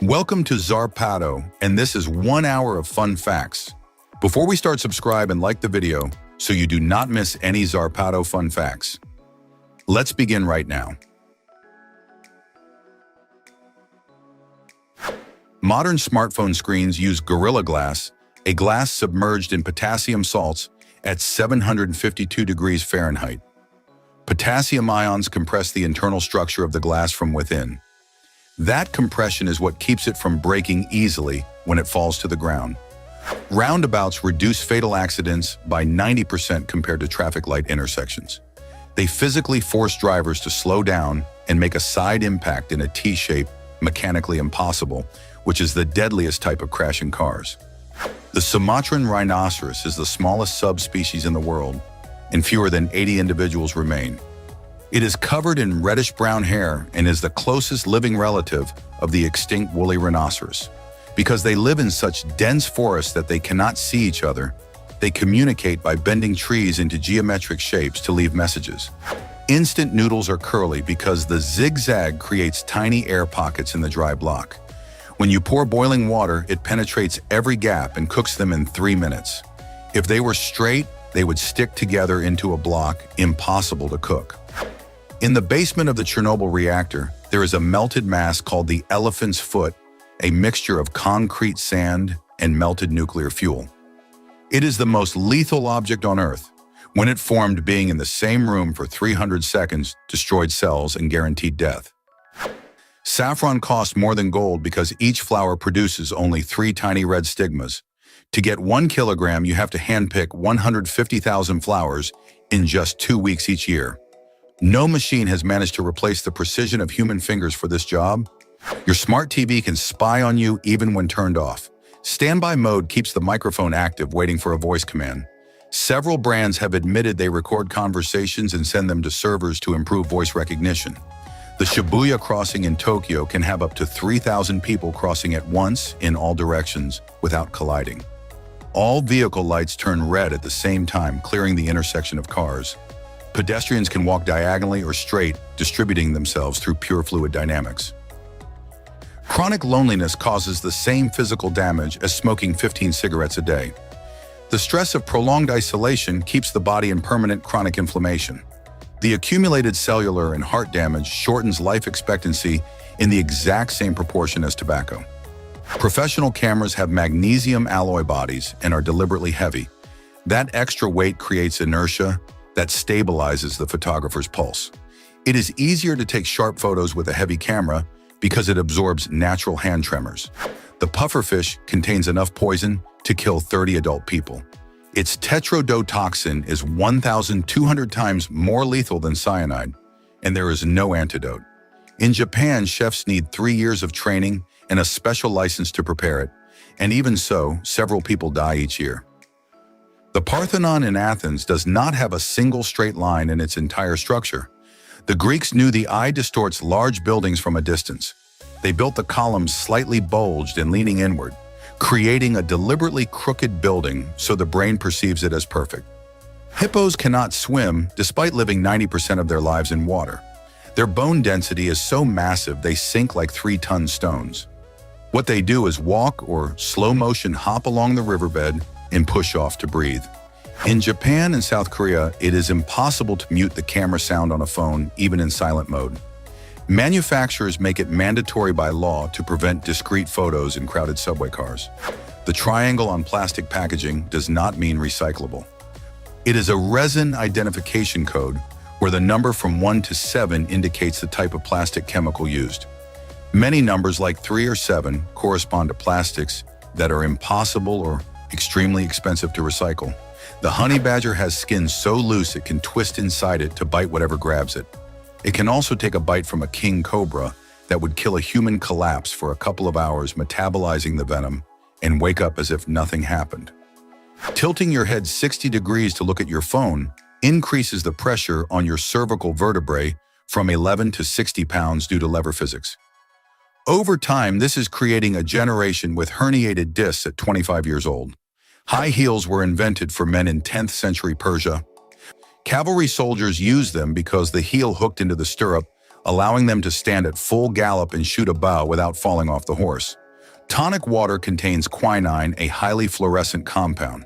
Welcome to Zarpado, and this is 1 hour of fun facts. Before we start, subscribe and like the video so you do not miss any Zarpado fun facts. Let's begin right now. Modern smartphone screens use Gorilla Glass, a glass submerged in potassium salts at 752 degrees Fahrenheit. Potassium ions compress the internal structure of the glass from within. That compression is what keeps it from breaking easily when it falls to the ground. Roundabouts reduce fatal accidents by 90% compared to traffic light intersections. They physically force drivers to slow down and make a side impact in a T-shape mechanically impossible, which is the deadliest type of crash in cars. The Sumatran rhinoceros is the smallest subspecies in the world, and fewer than 80 individuals remain. It is covered in reddish-brown hair and is the closest living relative of the extinct woolly rhinoceros. Because they live in such dense forests that they cannot see each other, they communicate by bending trees into geometric shapes to leave messages. Instant noodles are curly because the zigzag creates tiny air pockets in the dry block. When you pour boiling water, it penetrates every gap and cooks them in 3 minutes. If they were straight, they would stick together into a block, impossible to cook. In the basement of the Chernobyl reactor, there is a melted mass called the elephant's foot, a mixture of concrete sand and melted nuclear fuel. It is the most lethal object on Earth. When it formed, being in the same room for 300 seconds destroyed cells and guaranteed death. Saffron costs more than gold because each flower produces only 3 tiny red stigmas. To get 1 kilogram, you have to handpick 150,000 flowers in just 2 weeks each year. No machine has managed to replace the precision of human fingers for this job. Your smart TV can spy on you even when turned off. Standby mode keeps the microphone active, waiting for a voice command. Several brands have admitted they record conversations and send them to servers to improve voice recognition. The Shibuya crossing in Tokyo can have up to 3,000 people crossing at once in all directions without colliding. All vehicle lights turn red at the same time, clearing the intersection of cars. Pedestrians can walk diagonally or straight, distributing themselves through pure fluid dynamics. Chronic loneliness causes the same physical damage as smoking 15 cigarettes a day. The stress of prolonged isolation keeps the body in permanent chronic inflammation. The accumulated cellular and heart damage shortens life expectancy in the exact same proportion as tobacco. Professional cameras have magnesium alloy bodies and are deliberately heavy. That extra weight creates inertia that stabilizes the photographer's pulse. It is easier to take sharp photos with a heavy camera because it absorbs natural hand tremors. The pufferfish contains enough poison to kill 30 adult people. Its tetrodotoxin is 1,200 times more lethal than cyanide, and there is no antidote. In Japan, chefs need 3 years of training and a special license to prepare it, and even so, several people die each year. The Parthenon in Athens does not have a single straight line in its entire structure. The Greeks knew the eye distorts large buildings from a distance. They built the columns slightly bulged and leaning inward, creating a deliberately crooked building so the brain perceives it as perfect. Hippos cannot swim despite living 90% of their lives in water. Their bone density is so massive they sink like 3-ton stones. What they do is walk or slow motion hop along the riverbed and push off to breathe. In Japan and South Korea, it is impossible to mute the camera sound on a phone, even in silent mode. Manufacturers make it mandatory by law to prevent discrete photos in crowded subway cars. The triangle on plastic packaging does not mean recyclable. It is a resin identification code where the number from 1 to 7 indicates the type of plastic chemical used. Many numbers like 3 or 7 correspond to plastics that are impossible or extremely expensive to recycle. The honey badger has skin so loose it can twist inside it to bite whatever grabs it. It can also take a bite from a king cobra that would kill a human collapse for a couple of hours, metabolizing the venom, and wake up as if nothing happened. Tilting your head 60 degrees to look at your phone increases the pressure on your cervical vertebrae from 11 to 60 pounds due to lever physics. Over time, this is creating a generation with herniated discs at 25 years old. High heels were invented for men in 10th century Persia. Cavalry soldiers used them because the heel hooked into the stirrup allowing them to stand at full gallop and shoot a bow without falling off the horse. Tonic water contains quinine, a highly fluorescent compound.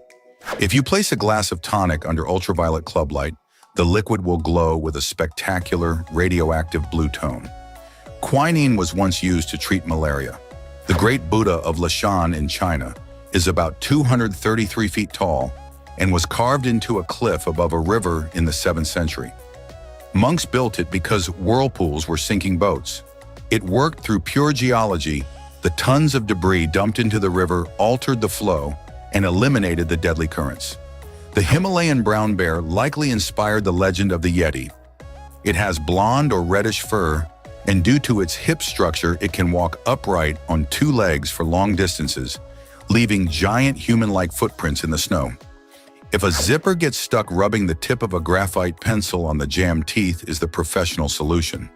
If you place a glass of tonic under ultraviolet club light, the liquid will glow with a spectacular radioactive blue tone. Quinine was once used to treat malaria. The Great Buddha of Lashan in China is about 233 feet tall and was carved into a cliff above a river in the 7th century. Monks built it because whirlpools were sinking boats. It worked through pure geology. The tons of debris dumped into the river altered the flow and eliminated the deadly currents. The Himalayan brown bear likely inspired the legend of the Yeti. It has blonde or reddish fur, and due to its hip structure, it can walk upright on 2 legs for long distances, leaving giant human-like footprints in the snow. If a zipper gets stuck, rubbing the tip of a graphite pencil on the jammed teeth is the professional solution.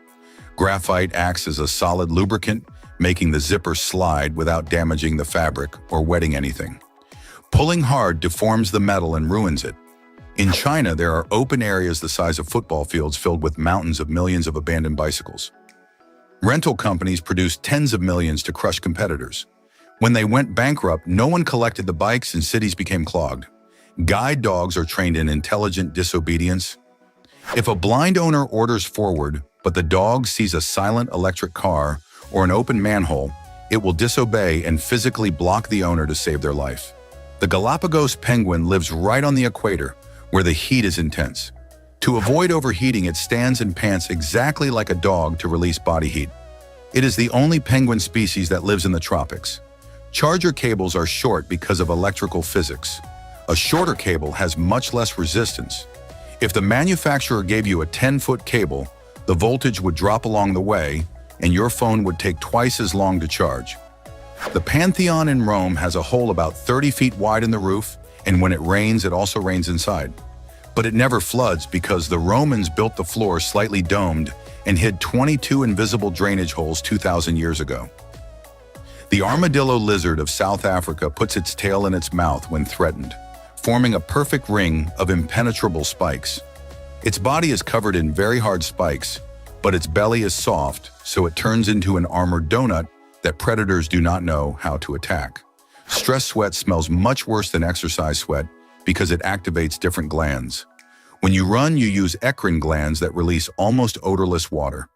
Graphite acts as a solid lubricant, making the zipper slide without damaging the fabric or wetting anything. Pulling hard deforms the metal and ruins it. In China, there are open areas the size of football fields filled with mountains of millions of abandoned bicycles. Rental companies produced tens of millions to crush competitors. When they went bankrupt, no one collected the bikes and cities became clogged. Guide dogs are trained in intelligent disobedience. If a blind owner orders forward, but the dog sees a silent electric car or an open manhole, it will disobey and physically block the owner to save their life. The Galapagos penguin lives right on the equator, where the heat is intense. To avoid overheating, it stands and pants exactly like a dog to release body heat. It is the only penguin species that lives in the tropics. Charger cables are short because of electrical physics. A shorter cable has much less resistance. If the manufacturer gave you a 10-foot cable, the voltage would drop along the way, and your phone would take twice as long to charge. The Pantheon in Rome has a hole about 30 feet wide in the roof, and when it rains, it also rains inside. But it never floods because the Romans built the floor slightly domed and hid 22 invisible drainage holes 2,000 years ago. The armadillo lizard of South Africa puts its tail in its mouth when threatened, forming a perfect ring of impenetrable spikes. Its body is covered in very hard spikes, but its belly is soft, so it turns into an armored donut that predators do not know how to attack. Stress sweat smells much worse than exercise sweat because it activates different glands. When you run, you use eccrine glands that release almost odorless water.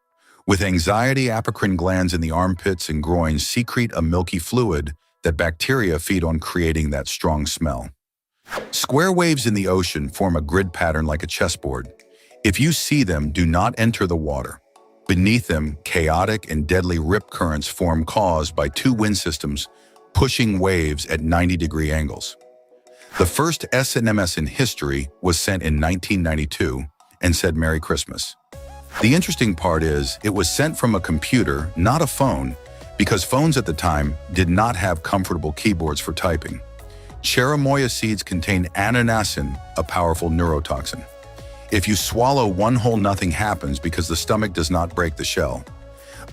With anxiety, apocrine glands in the armpits and groin secrete a milky fluid that bacteria feed on, creating that strong smell. Square waves in the ocean form a grid pattern like a chessboard. If you see them, do not enter the water. Beneath them, chaotic and deadly rip currents form caused by 2 wind systems pushing waves at 90-degree angles. The first SMS in history was sent in 1992 and said Merry Christmas. The interesting part is it was sent from a computer, not a phone, because phones at the time did not have comfortable keyboards for typing. Cherimoya seeds contain annanasin, a powerful neurotoxin. If you swallow one whole, nothing happens because the stomach does not break the shell.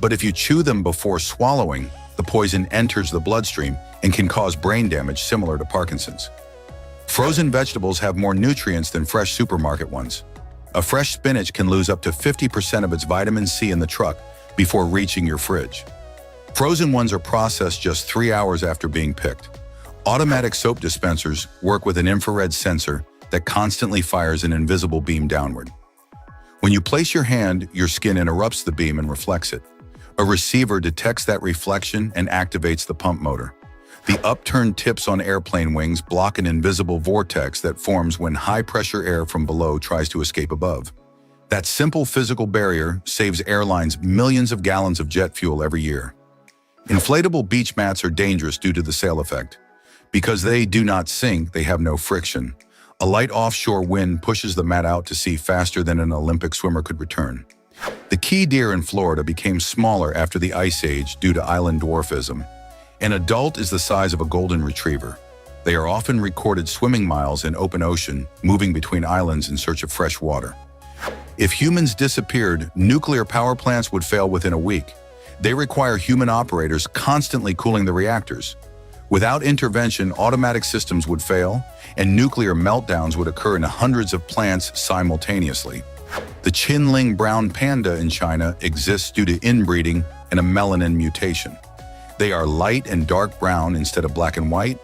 But if you chew them before swallowing, the poison enters the bloodstream and can cause brain damage similar to Parkinson's. Frozen vegetables have more nutrients than fresh supermarket ones. A fresh spinach can lose up to 50% of its vitamin C in the truck before reaching your fridge. Frozen ones are processed just 3 hours after being picked. Automatic soap dispensers work with an infrared sensor that constantly fires an invisible beam downward. When you place your hand, your skin interrupts the beam and reflects it. A receiver detects that reflection and activates the pump motor. The upturned tips on airplane wings block an invisible vortex that forms when high-pressure air from below tries to escape above. That simple physical barrier saves airlines millions of gallons of jet fuel every year. Inflatable beach mats are dangerous due to the sail effect. Because they do not sink, they have no friction. A light offshore wind pushes the mat out to sea faster than an Olympic swimmer could return. The key deer in Florida became smaller after the Ice Age due to island dwarfism. An adult is the size of a golden retriever. They are often recorded swimming miles in open ocean, moving between islands in search of fresh water. If humans disappeared, nuclear power plants would fail within a week. They require human operators constantly cooling the reactors. Without intervention, automatic systems would fail, and nuclear meltdowns would occur in hundreds of plants simultaneously. The Qinling brown panda in China exists due to inbreeding and a melanin mutation. They are light and dark brown instead of black and white.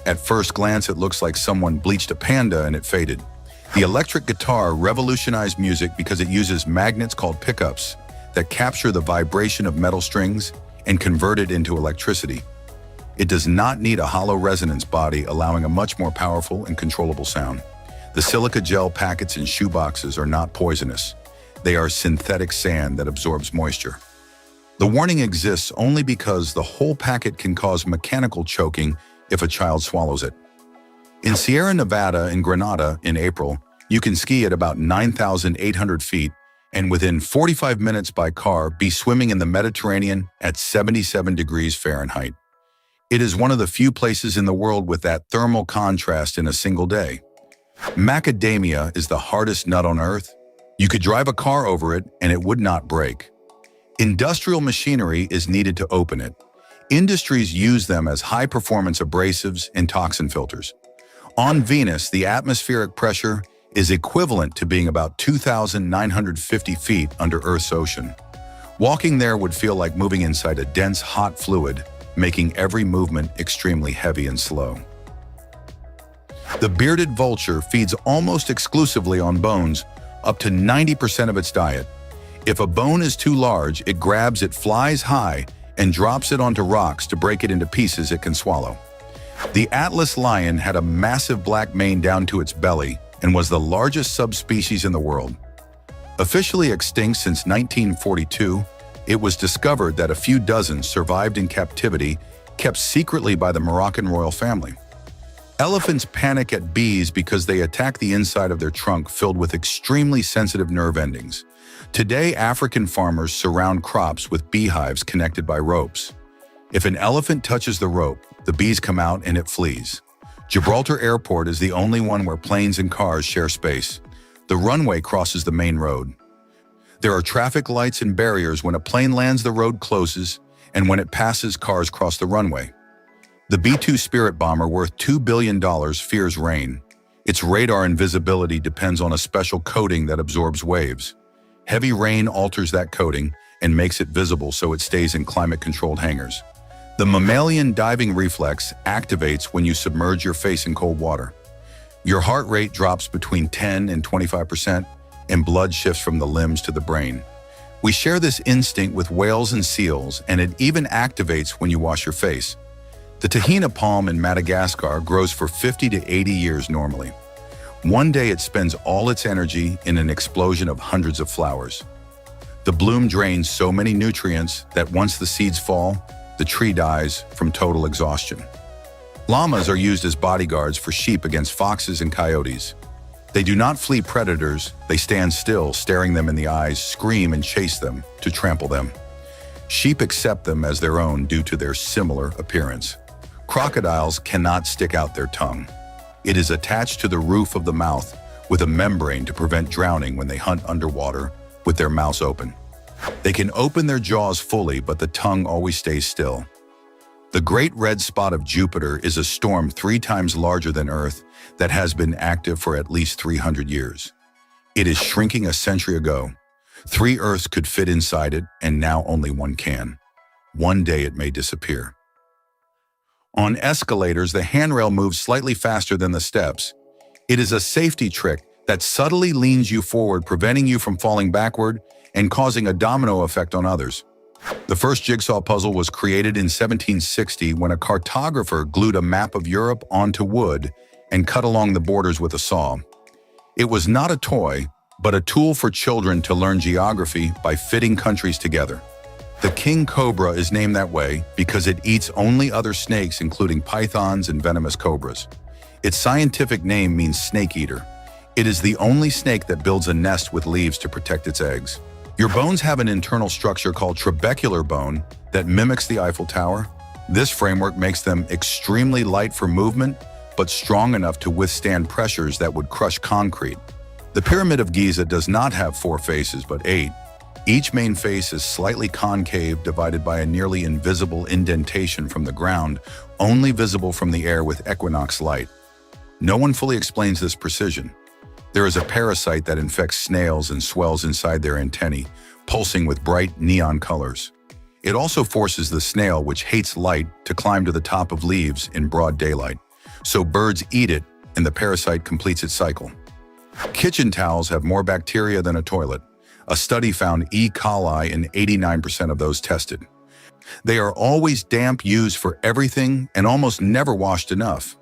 At first glance, it looks like someone bleached a panda and it faded. The electric guitar revolutionized music because it uses magnets called pickups that capture the vibration of metal strings and convert it into electricity. It does not need a hollow resonance body, allowing a much more powerful and controllable sound. The silica gel packets in shoeboxes are not poisonous. They are synthetic sand that absorbs moisture. The warning exists only because the whole packet can cause mechanical choking if a child swallows it. In Sierra Nevada and Grenada in April, you can ski at about 9,800 feet and within 45 minutes by car be swimming in the Mediterranean at 77 degrees Fahrenheit. It is one of the few places in the world with that thermal contrast in a single day. Macadamia is the hardest nut on earth. You could drive a car over it and it would not break. Industrial machinery is needed to open it. Industries use them as high-performance abrasives and toxin filters. On Venus, the atmospheric pressure is equivalent to being about 2,950 feet under Earth's ocean. Walking there would feel like moving inside a dense, hot fluid, making every movement extremely heavy and slow. The bearded vulture feeds almost exclusively on bones, up to 90% of its diet. If a bone is too large, it grabs it, flies high, and drops it onto rocks to break it into pieces it can swallow. The Atlas lion had a massive black mane down to its belly and was the largest subspecies in the world. Officially extinct since 1942, it was discovered that a few dozen survived in captivity, kept secretly by the Moroccan royal family. Elephants panic at bees because they attack the inside of their trunk filled with extremely sensitive nerve endings. Today, African farmers surround crops with beehives connected by ropes. If an elephant touches the rope, the bees come out and it flees. Gibraltar Airport is the only one where planes and cars share space. The runway crosses the main road. There are traffic lights and barriers. When a plane lands, the road closes, and when it passes, cars cross the runway. The B-2 Spirit bomber, worth $2 billion, fears rain. Its radar invisibility depends on a special coating that absorbs waves. Heavy rain alters that coating and makes it visible so it stays in climate-controlled hangars. The mammalian diving reflex activates when you submerge your face in cold water. Your heart rate drops between 10 and 25%, and blood shifts from the limbs to the brain. We share this instinct with whales and seals, and it even activates when you wash your face. The tahina palm in Madagascar grows for 50 to 80 years normally. One day it spends all its energy in an explosion of hundreds of flowers. The bloom drains so many nutrients that once the seeds fall, the tree dies from total exhaustion. Llamas are used as bodyguards for sheep against foxes and coyotes. They do not flee predators, they stand still, staring them in the eyes, scream and chase them to trample them. Sheep accept them as their own due to their similar appearance. Crocodiles cannot stick out their tongue. It is attached to the roof of the mouth with a membrane to prevent drowning when they hunt underwater with their mouths open. They can open their jaws fully, but the tongue always stays still. The Great Red Spot of Jupiter is a storm 3 times larger than Earth that has been active for at least 300 years. It is shrinking a century ago. 3 Earths could fit inside it, and now only 1 can. One day it may disappear. On escalators, the handrail moves slightly faster than the steps. It is a safety trick that subtly leans you forward, preventing you from falling backward and causing a domino effect on others. The first jigsaw puzzle was created in 1760 when a cartographer glued a map of Europe onto wood and cut along the borders with a saw. It was not a toy, but a tool for children to learn geography by fitting countries together. The king cobra is named that way because it eats only other snakes, including pythons and venomous cobras. Its scientific name means snake eater. It is the only snake that builds a nest with leaves to protect its eggs. Your bones have an internal structure called trabecular bone that mimics the Eiffel Tower. This framework makes them extremely light for movement, but strong enough to withstand pressures that would crush concrete. The Pyramid of Giza does not have 4 faces, but 8. Each main face is slightly concave, divided by a nearly invisible indentation from the ground, only visible from the air with equinox light. No one fully explains this precision. There is a parasite that infects snails and swells inside their antennae, pulsing with bright neon colors. It also forces the snail, which hates light, to climb to the top of leaves in broad daylight. So birds eat it, and the parasite completes its cycle. Kitchen towels have more bacteria than a toilet. A study found E. coli in 89% of those tested. They are always damp, used for everything, and almost never washed enough.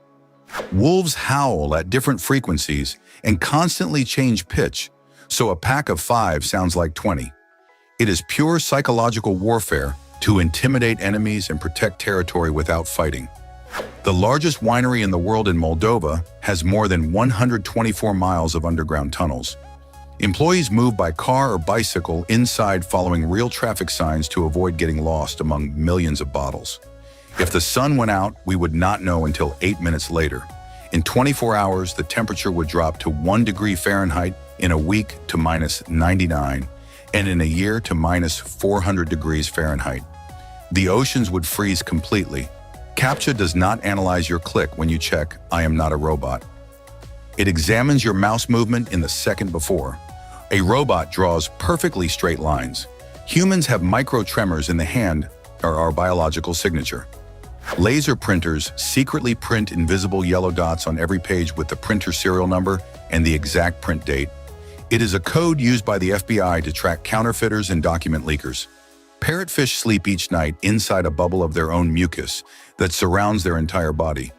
Wolves howl at different frequencies and constantly change pitch, so a pack of 5 sounds like 20. It is pure psychological warfare to intimidate enemies and protect territory without fighting. The largest winery in the world in Moldova has more than 124 miles of underground tunnels. Employees move by car or bicycle inside following real traffic signs to avoid getting lost among millions of bottles. If the sun went out, we would not know until 8 minutes later. In 24 hours, the temperature would drop to 1 degree Fahrenheit, in a week to -99, and in a year to -400 degrees Fahrenheit. The oceans would freeze completely. CAPTCHA does not analyze your click when you check "I am not a robot." It examines your mouse movement in the second before. A robot draws perfectly straight lines. Humans have micro tremors in the hand, or our biological signature. Laser printers secretly print invisible yellow dots on every page with the printer serial number and the exact print date. It is a code used by the FBI to track counterfeiters and document leakers. Parrotfish sleep each night inside a bubble of their own mucus that surrounds their entire body.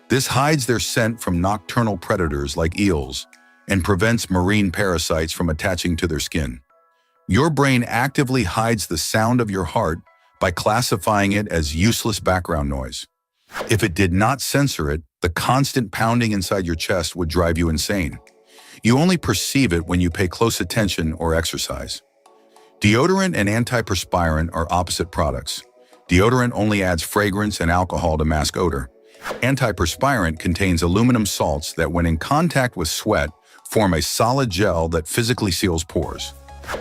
This hides their scent from nocturnal predators like eels and prevents marine parasites from attaching to their skin. Your brain actively hides the sound of your heart by classifying it as useless background noise. If it did not censor it, the constant pounding inside your chest would drive you insane. You only perceive it when you pay close attention or exercise. Deodorant and antiperspirant are opposite products. Deodorant only adds fragrance and alcohol to mask odor. Antiperspirant contains aluminum salts that, when in contact with sweat, form a solid gel that physically seals pores.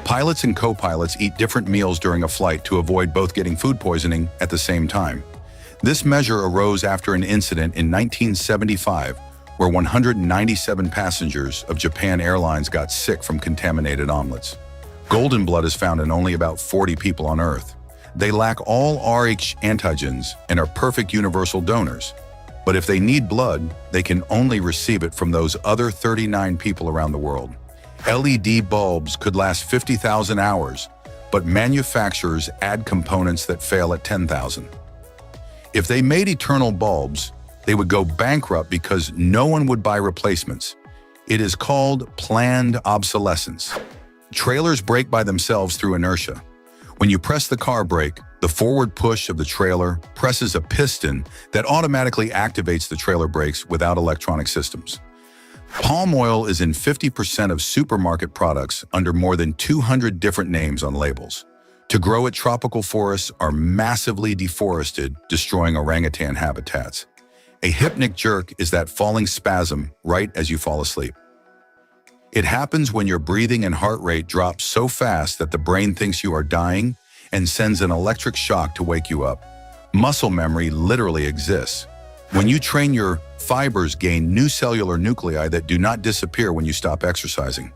Pilots and co-pilots eat different meals during a flight to avoid both getting food poisoning at the same time. This measure arose after an incident in 1975 where 197 passengers of Japan Airlines got sick from contaminated omelets. Golden blood is found in only about 40 people on Earth. They lack all Rh antigens and are perfect universal donors. But if they need blood, they can only receive it from those other 39 people around the world. LED bulbs could last 50,000 hours, but manufacturers add components that fail at 10,000. If they made eternal bulbs, they would go bankrupt because no one would buy replacements. It is called planned obsolescence. Trailers brake by themselves through inertia. When you press the car brake, the forward push of the trailer presses a piston that automatically activates the trailer brakes without electronic systems. Palm oil is in 50% of supermarket products under more than 200 different names on labels. To grow it, tropical forests are massively deforested, destroying orangutan habitats. A hypnic jerk is that falling spasm right as you fall asleep. It happens when your breathing and heart rate drop so fast that the brain thinks you are dying and sends an electric shock to wake you up. Muscle memory literally exists. When you train, your fibers gain new cellular nuclei that do not disappear when you stop exercising.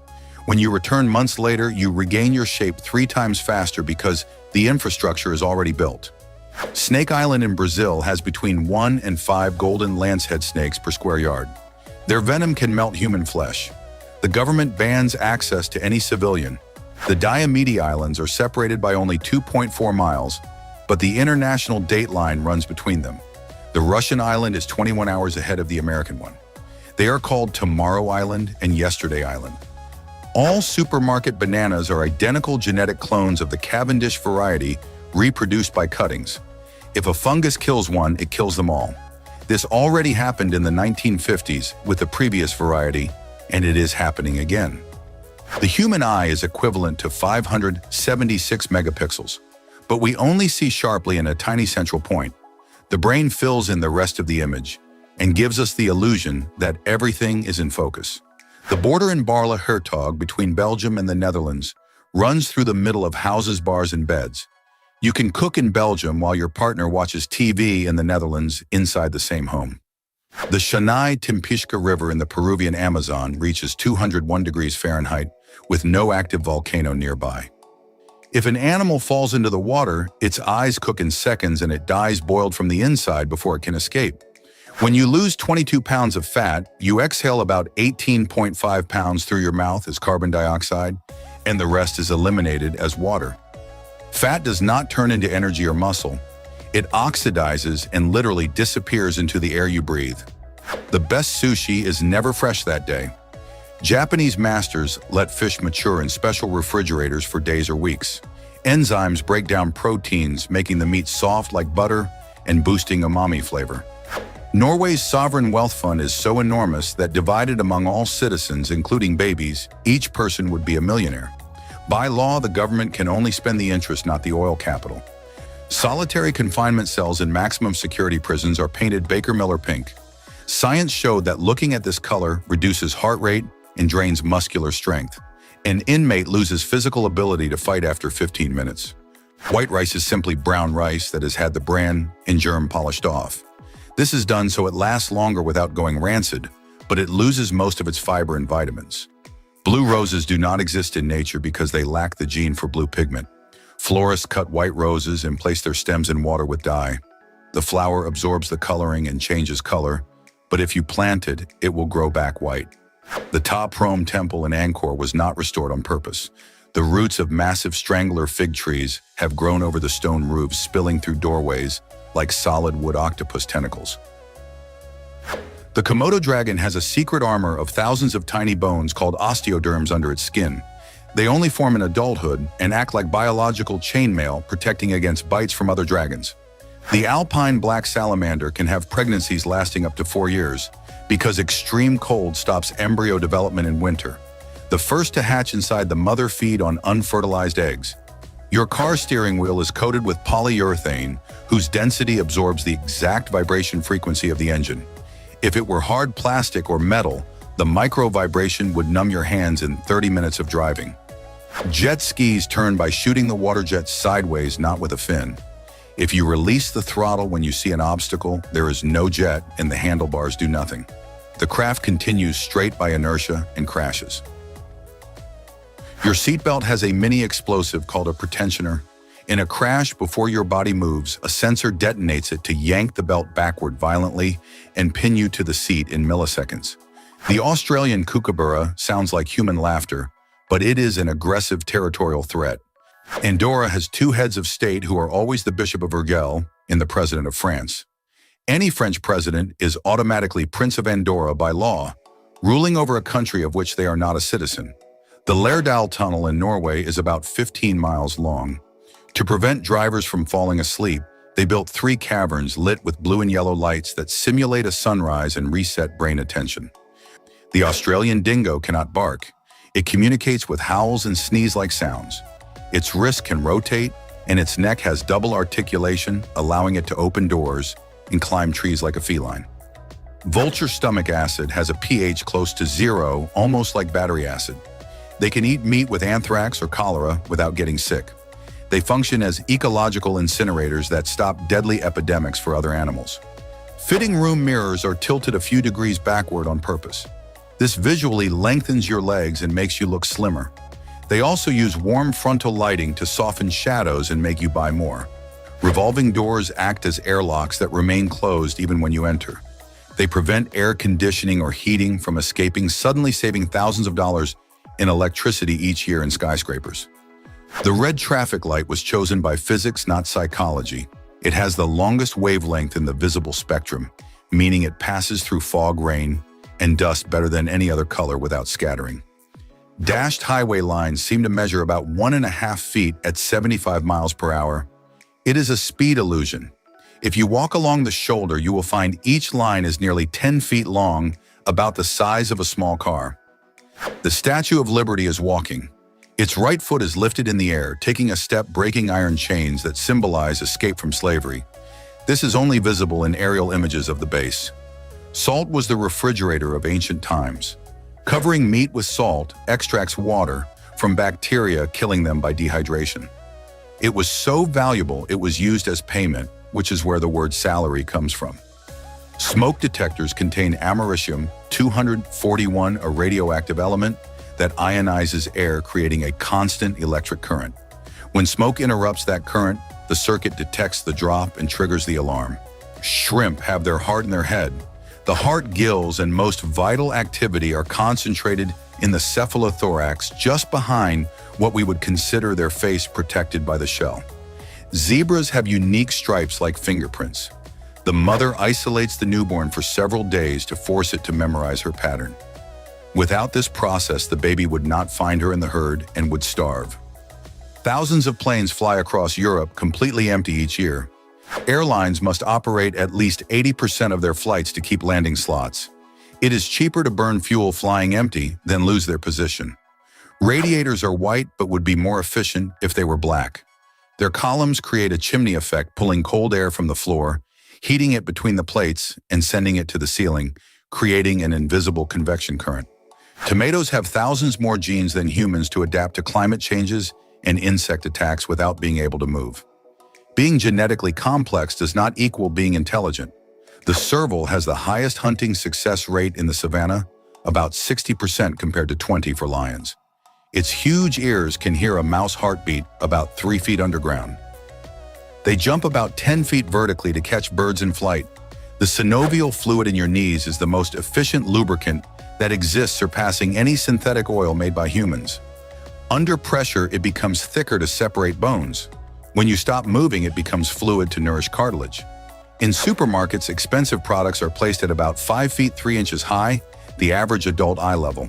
When you return months later, you regain your shape 3 times faster because the infrastructure is already built. Snake Island in Brazil has between 1 and 5 golden lancehead snakes per square yard. Their venom can melt human flesh. The government bans access to any civilian. The Diomede Islands are separated by only 2.4 miles, but the international date line runs between them. The Russian island is 21 hours ahead of the American one. They are called Tomorrow Island and Yesterday Island. All supermarket bananas are identical genetic clones of the Cavendish variety reproduced by cuttings. If a fungus kills one, it kills them all. This already happened in the 1950s with the previous variety, and it is happening again. The human eye is equivalent to 576 megapixels, but we only see sharply in a tiny central point. The brain fills in the rest of the image and gives us the illusion that everything is in focus. The border in Barle-Hertog between Belgium and the Netherlands runs through the middle of houses, bars, and beds. You can cook in Belgium while your partner watches TV in the Netherlands inside the same home. The Shanai Timpishka River in the Peruvian Amazon reaches 201 degrees Fahrenheit with no active volcano nearby. If an animal falls into the water, its eyes cook in seconds and it dies boiled from the inside before it can escape. When you lose 22 pounds of fat, you exhale about 18.5 pounds through your mouth as carbon dioxide, and the rest is eliminated as water. Fat does not turn into energy or muscle. It oxidizes and literally disappears into the air you breathe. The best sushi is never fresh that day. Japanese masters let fish mature in special refrigerators for days or weeks. Enzymes break down proteins, making the meat soft like butter and boosting umami flavor. Norway's sovereign wealth fund is so enormous that divided among all citizens, including babies, each person would be a millionaire. By law, the government can only spend the interest, not the oil capital. Solitary confinement cells in maximum security prisons are painted Baker Miller pink. Science showed that looking at this color reduces heart rate and drains muscular strength. An inmate loses physical ability to fight after 15 minutes. White rice is simply brown rice that has had the bran and germ polished off. This is done so it lasts longer without going rancid, but it loses most of its fiber and vitamins. Blue roses do not exist in nature because they lack the gene for blue pigment. Florists cut white roses and place their stems in water with dye. The flower absorbs the coloring and changes color, but if you plant it, it will grow back white. The Ta Prohm temple in Angkor was not restored on purpose. The roots of massive strangler fig trees have grown over the stone roofs, spilling through doorways like solid wood octopus tentacles. The Komodo dragon has a secret armor of thousands of tiny bones called osteoderms under its skin. They only form in adulthood and act like biological chainmail, protecting against bites from other dragons. The alpine black salamander can have pregnancies lasting up to 4 years because extreme cold stops embryo development in winter. The first to hatch inside the mother feed on unfertilized eggs. Your car steering wheel is coated with polyurethane, whose density absorbs the exact vibration frequency of the engine. If it were hard plastic or metal, the micro vibration would numb your hands in 30 minutes of driving. Jet skis turn by shooting the water jets sideways, not with a fin. If you release the throttle when you see an obstacle, there is no jet and the handlebars do nothing. The craft continues straight by inertia and crashes. Your seatbelt has a mini explosive called a pretensioner. In a crash, before your body moves, a sensor detonates it to yank the belt backward violently and pin you to the seat in milliseconds. The Australian kookaburra sounds like human laughter, but it is an aggressive territorial threat. Andorra has 2 heads of state who are always the Bishop of Urgell and the President of France. Any French president is automatically Prince of Andorra by law, ruling over a country of which they are not a citizen. The Lærdal Tunnel in Norway is about 15 miles long. To prevent drivers from falling asleep, they built 3 caverns lit with blue and yellow lights that simulate a sunrise and reset brain attention. The Australian dingo cannot bark. It communicates with howls and sneeze-like sounds. Its wrist can rotate, and its neck has double articulation, allowing it to open doors and climb trees like a feline. Vulture stomach acid has a pH close to 0, almost like battery acid. They can eat meat with anthrax or cholera without getting sick. They function as ecological incinerators that stop deadly epidemics for other animals. Fitting room mirrors are tilted a few degrees backward on purpose. This visually lengthens your legs and makes you look slimmer. They also use warm frontal lighting to soften shadows and make you buy more. Revolving doors act as airlocks that remain closed even when you enter. They prevent air conditioning or heating from escaping, suddenly saving thousands of dollars in electricity each year in skyscrapers. The red traffic light was chosen by physics, not psychology. It has the longest wavelength in the visible spectrum, meaning it passes through fog, rain, and dust better than any other color without scattering. Dashed highway lines seem to measure about 1.5 feet at 75 miles per hour. It is a speed illusion. If you walk along the shoulder, you will find each line is nearly 10 feet long, about the size of a small car. The Statue of Liberty is walking. Its right foot is lifted in the air, taking a step, breaking iron chains that symbolize escape from slavery. This is only visible in aerial images of the base. Salt was the refrigerator of ancient times. Covering meat with salt extracts water from bacteria, killing them by dehydration. It was so valuable it was used as payment, which is where the word salary comes from. Smoke detectors contain americium-241, a radioactive element that ionizes air, creating a constant electric current. When smoke interrupts that current, the circuit detects the drop and triggers the alarm. Shrimp have their heart in their head. The heart, gills, and most vital activity are concentrated in the cephalothorax, just behind what we would consider their face, protected by the shell. Zebras have unique stripes like fingerprints. The mother isolates the newborn for several days to force it to memorize her pattern. Without this process, the baby would not find her in the herd and would starve. Thousands of planes fly across Europe completely empty each year. Airlines must operate at least 80% of their flights to keep landing slots. It is cheaper to burn fuel flying empty than lose their position. Radiators are white but would be more efficient if they were black. Their columns create a chimney effect, pulling cold air from the floor, heating it between the plates, and sending it to the ceiling, creating an invisible convection current. Tomatoes have thousands more genes than humans to adapt to climate changes and insect attacks without being able to move. Being genetically complex does not equal being intelligent. The serval has the highest hunting success rate in the savanna, about 60% compared to 20% for lions. Its huge ears can hear a mouse heartbeat about 3 feet underground. They jump about 10 feet vertically to catch birds in flight. The synovial fluid in your knees is the most efficient lubricant that exists, surpassing any synthetic oil made by humans. Under pressure, it becomes thicker to separate bones. When you stop moving, it becomes fluid to nourish cartilage. In supermarkets, expensive products are placed at about 5 feet 3 inches high, the average adult eye level.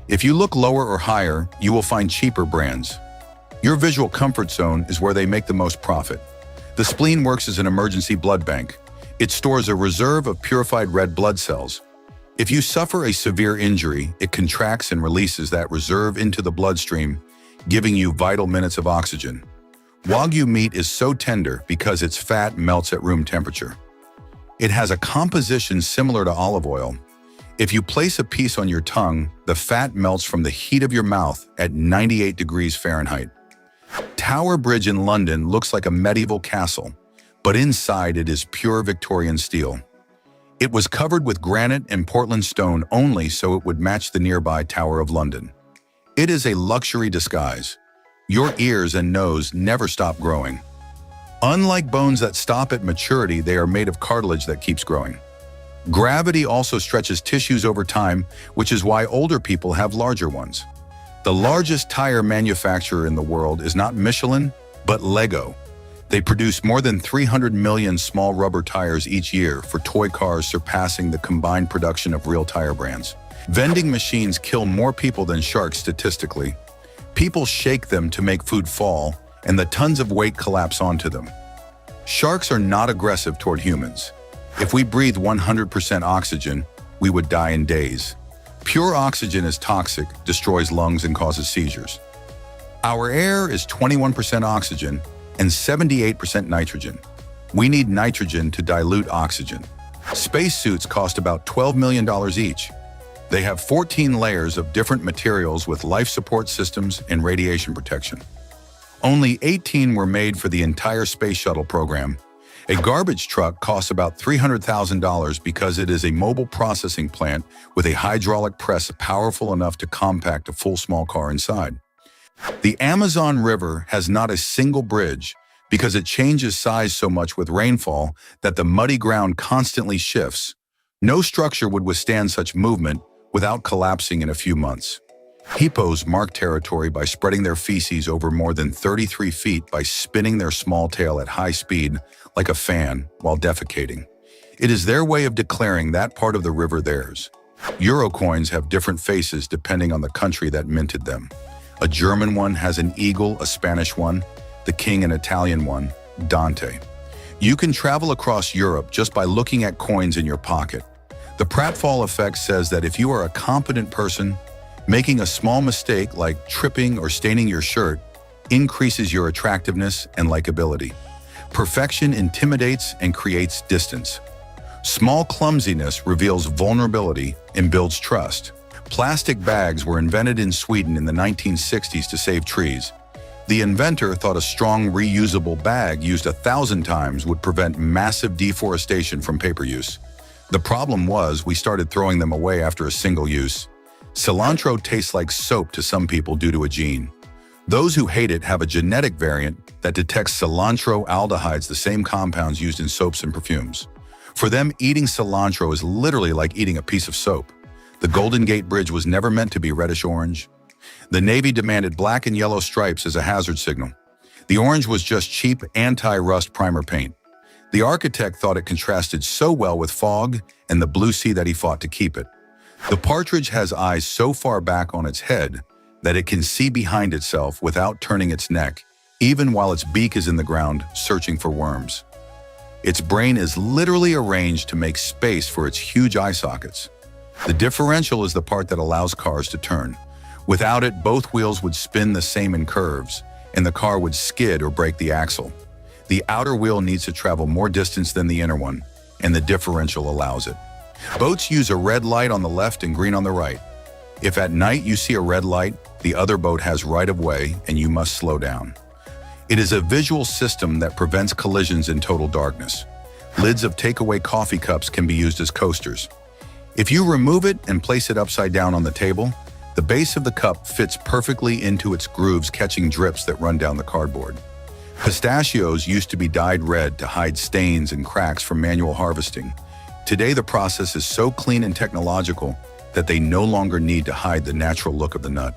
If you look lower or higher, you will find cheaper brands. Your visual comfort zone is where they make the most profit. The spleen works as an emergency blood bank. It stores a reserve of purified red blood cells. If you suffer a severe injury, it contracts and releases that reserve into the bloodstream, giving you vital minutes of oxygen. Wagyu meat is so tender because its fat melts at room temperature. It has a composition similar to olive oil. If you place a piece on your tongue, the fat melts from the heat of your mouth at 98 degrees Fahrenheit. Tower Bridge in London looks like a medieval castle, but inside it is pure Victorian steel. It was covered with granite and Portland stone only so it would match the nearby Tower of London. It is a luxury disguise. Your ears and nose never stop growing. Unlike bones that stop at maturity, they are made of cartilage that keeps growing. Gravity also stretches tissues over time, which is why older people have larger ones. The largest tire manufacturer in the world is not Michelin, but Lego. They produce more than 300 million small rubber tires each year for toy cars, surpassing the combined production of real tire brands. Vending machines kill more people than sharks statistically. People shake them to make food fall, and the tons of weight collapse onto them. Sharks are not aggressive toward humans. If we breathe 100% oxygen, we would die in days. Pure oxygen is toxic, destroys lungs, and causes seizures. Our air is 21% oxygen and 78% nitrogen. We need nitrogen to dilute oxygen. Spacesuits cost about $12 million each. They have 14 layers of different materials with life support systems and radiation protection. Only 18 were made for the entire space shuttle program. A garbage truck costs about $300,000 because it is a mobile processing plant with a hydraulic press powerful enough to compact a full small car inside. The Amazon River has not a single bridge because it changes size so much with rainfall that the muddy ground constantly shifts. No structure would withstand such movement without collapsing in a few months. Hippos mark territory by spreading their feces over more than 33 feet by spinning their small tail at high speed like a fan while defecating. It is their way of declaring that part of the river theirs. Euro coins have different faces depending on the country that minted them. A German one has an eagle, a Spanish one, the king, an Italian one, Dante. You can travel across Europe just by looking at coins in your pocket. The pratfall effect says that if you are a competent person, making a small mistake like tripping or staining your shirt increases your attractiveness and likability. Perfection intimidates and creates distance. Small clumsiness reveals vulnerability and builds trust. Plastic bags were invented in Sweden in the 1960s to save trees. The inventor thought a strong reusable bag used 1,000 times would prevent massive deforestation from paper use. The problem was we started throwing them away after a single use. Cilantro tastes like soap to some people due to a gene. Those who hate it have a genetic variant that detects cilantro aldehydes, the same compounds used in soaps and perfumes. For them, eating cilantro is literally like eating a piece of soap. The Golden Gate Bridge was never meant to be reddish-orange. The Navy demanded black and yellow stripes as a hazard signal. The orange was just cheap anti-rust primer paint. The architect thought it contrasted so well with fog and the blue sea that he fought to keep it. The partridge has eyes so far back on its head that it can see behind itself without turning its neck, even while its beak is in the ground searching for worms. Its brain is literally arranged to make space for its huge eye sockets. The differential is the part that allows cars to turn. Without it, both wheels would spin the same in curves, and the car would skid or break the axle. The outer wheel needs to travel more distance than the inner one, and the differential allows it. Boats use a red light on the left and green on the right. If at night you see a red light, the other boat has right of way and you must slow down. It is a visual system that prevents collisions in total darkness. Lids of takeaway coffee cups can be used as coasters. If you remove it and place it upside down on the table, the base of the cup fits perfectly into its grooves, catching drips that run down the cardboard. Pistachios used to be dyed red to hide stains and cracks from manual harvesting. Today, the process is so clean and technological that they no longer need to hide the natural look of the nut.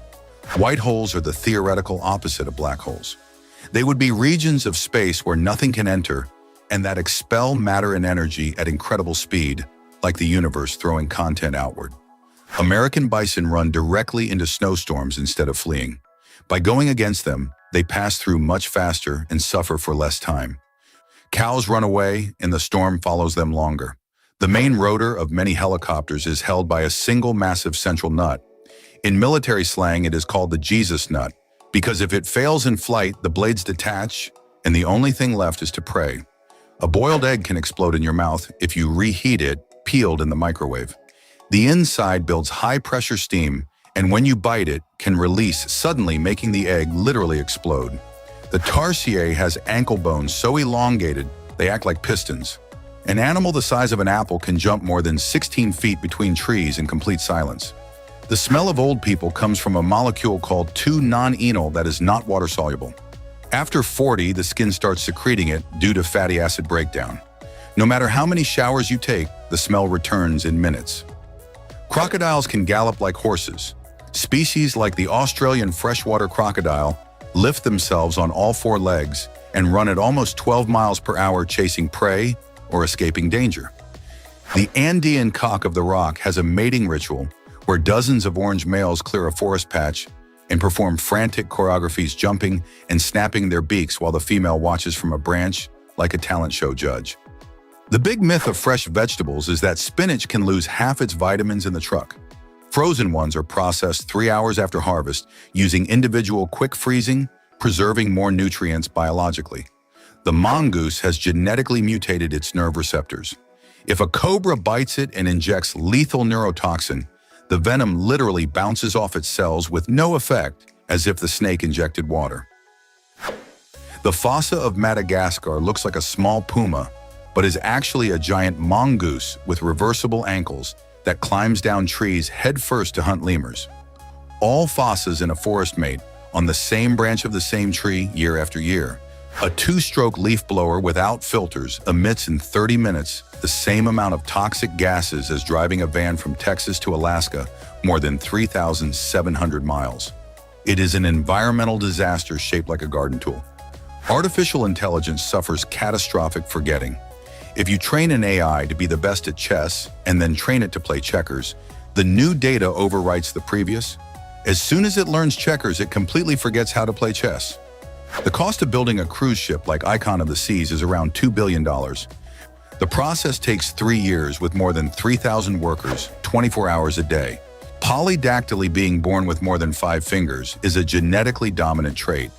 White holes are the theoretical opposite of black holes. They would be regions of space where nothing can enter and that expel matter and energy at incredible speed, like the universe throwing content outward. American bison run directly into snowstorms instead of fleeing. By going against them, they pass through much faster and suffer for less time. Cows run away and the storm follows them longer. The main rotor of many helicopters is held by a single massive central nut. In military slang, it is called the Jesus nut, because if it fails in flight, the blades detach and the only thing left is to pray. A boiled egg can explode in your mouth if you reheat it, peeled in the microwave. The inside builds high-pressure steam, and when you bite it, can release suddenly, making the egg literally explode. The tarsier has ankle bones so elongated they act like pistons. An animal the size of an apple can jump more than 16 feet between trees in complete silence. The smell of old people comes from a molecule called 2-non-enol that is not water-soluble. After 40, the skin starts secreting it due to fatty acid breakdown. No matter how many showers you take, the smell returns in minutes. Crocodiles can gallop like horses. Species like the Australian freshwater crocodile lift themselves on all four legs and run at almost 12 miles per hour chasing prey or escaping danger. The Andean cock of the rock has a mating ritual where dozens of orange males clear a forest patch and perform frantic choreographies, jumping and snapping their beaks while the female watches from a branch like a talent show judge. The big myth of fresh vegetables is that spinach can lose half its vitamins in the truck. Frozen ones are processed 3 hours after harvest using individual quick freezing, preserving more nutrients biologically. The mongoose has genetically mutated its nerve receptors. If a cobra bites it and injects lethal neurotoxin, the venom literally bounces off its cells with no effect, as if the snake injected water. The fossa of Madagascar looks like a small puma, but is actually a giant mongoose with reversible ankles that climbs down trees headfirst to hunt lemurs. All fossas in a forest mate on the same branch of the same tree year after year. A 2-stroke leaf blower without filters emits in 30 minutes the same amount of toxic gases as driving a van from Texas to Alaska, more than 3,700 miles. It is an environmental disaster shaped like a garden tool. Artificial intelligence suffers catastrophic forgetting. If you train an AI to be the best at chess and then train it to play checkers, the new data overwrites the previous. As soon as it learns checkers, it completely forgets how to play chess. The cost of building a cruise ship like Icon of the Seas is around $2 billion. The process takes 3 years with more than 3,000 workers, 24 hours a day. Polydactyly, being born with more than 5 fingers, is a genetically dominant trait.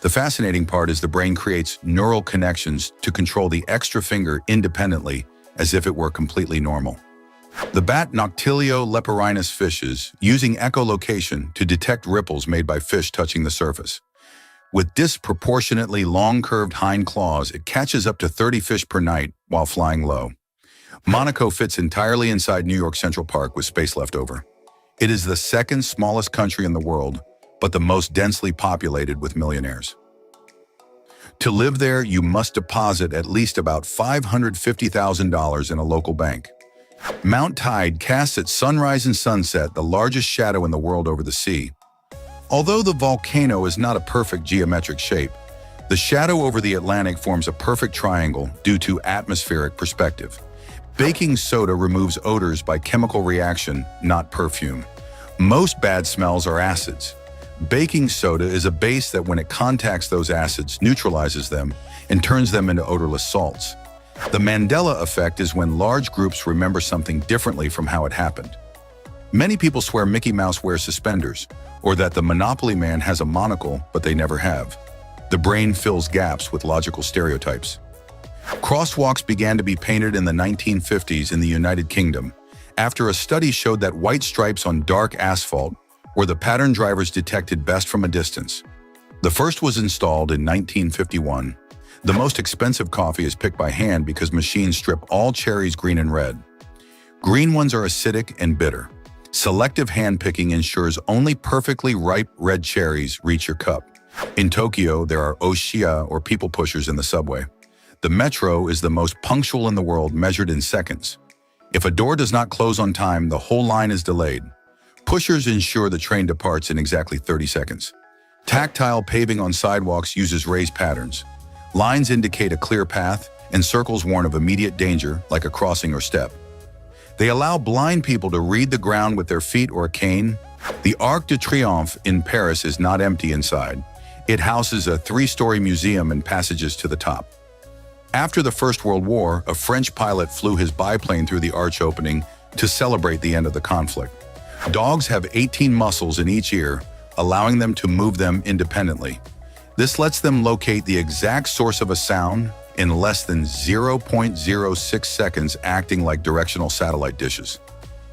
The fascinating part is the brain creates neural connections to control the extra finger independently, as if it were completely normal. The bat Noctilio leperinus fishes using echolocation to detect ripples made by fish touching the surface. With disproportionately long curved hind claws, it catches up to 30 fish per night while flying low. Monaco fits entirely inside New York Central Park with space left over. It is the second smallest country in the world, but the most densely populated with millionaires. To live there, you must deposit at least about $550,000 in a local bank. Mount Tide casts at sunrise and sunset the largest shadow in the world over the sea. Although the volcano is not a perfect geometric shape, the shadow over the Atlantic forms a perfect triangle due to atmospheric perspective. Baking soda removes odors by chemical reaction, not perfume. Most bad smells are acids. Baking soda is a base that, when it contacts those acids, neutralizes them and turns them into odorless salts. The Mandela effect is when large groups remember something differently from how it happened. Many people swear Mickey Mouse wears suspenders, or that the Monopoly man has a monocle, but they never have. The brain fills gaps with logical stereotypes. Crosswalks began to be painted in the 1950s in the United Kingdom, after a study showed that white stripes on dark asphalt were the pattern drivers detected best from a distance. The first was installed in 1951. The most expensive coffee is picked by hand because machines strip all cherries green and red. Green ones are acidic and bitter. Selective hand-picking ensures only perfectly ripe red cherries reach your cup. In Tokyo, there are oshiya, or people pushers, in the subway. The metro is the most punctual in the world, measured in seconds. If a door does not close on time, the whole line is delayed. Pushers ensure the train departs in exactly 30 seconds. Tactile paving on sidewalks uses raised patterns. Lines indicate a clear path, and circles warn of immediate danger, like a crossing or step. They allow blind people to read the ground with their feet or a cane. The Arc de Triomphe in Paris is not empty inside. It houses a 3-story museum and passages to the top. After the First World War, a French pilot flew his biplane through the arch opening to celebrate the end of the conflict. Dogs have 18 muscles in each ear, allowing them to move them independently. This lets them locate the exact source of a sound in less than 0.06 seconds, acting like directional satellite dishes.